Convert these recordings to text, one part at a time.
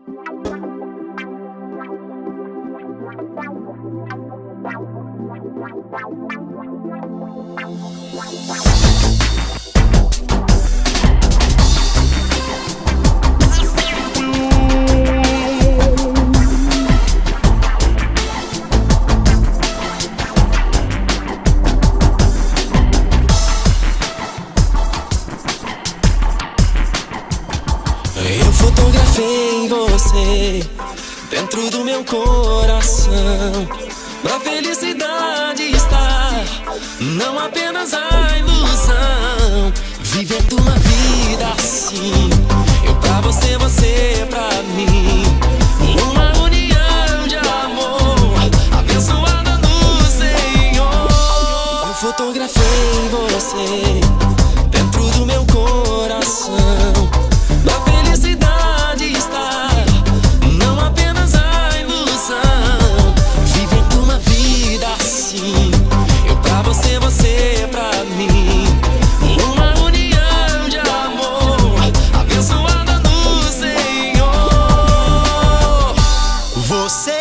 Eu fotografei você dentro do meu coração, pra felicidade estar, não apenas a ilusão. Vivendo uma vida assim, eu pra você, você pra mim. Uma união de amor, abençoada do Senhor. Eu fotografei você dentro do meu coração, pra felicidade estar, não apenas a ilusão. Vivendo uma vida assim, eu pra você, você pra mim. Uma união de amor, abençoada do Senhor. Você,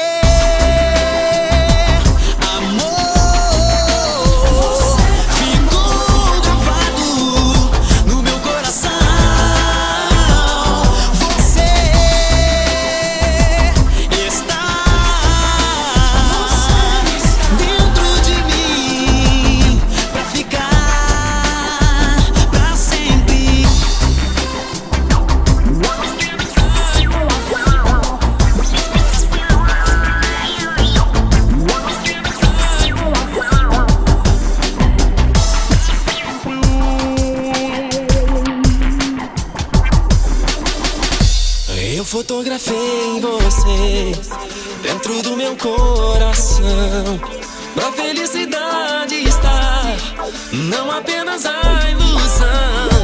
eu fotografei você dentro do meu coração, pra felicidade estar, não apenas a ilusão.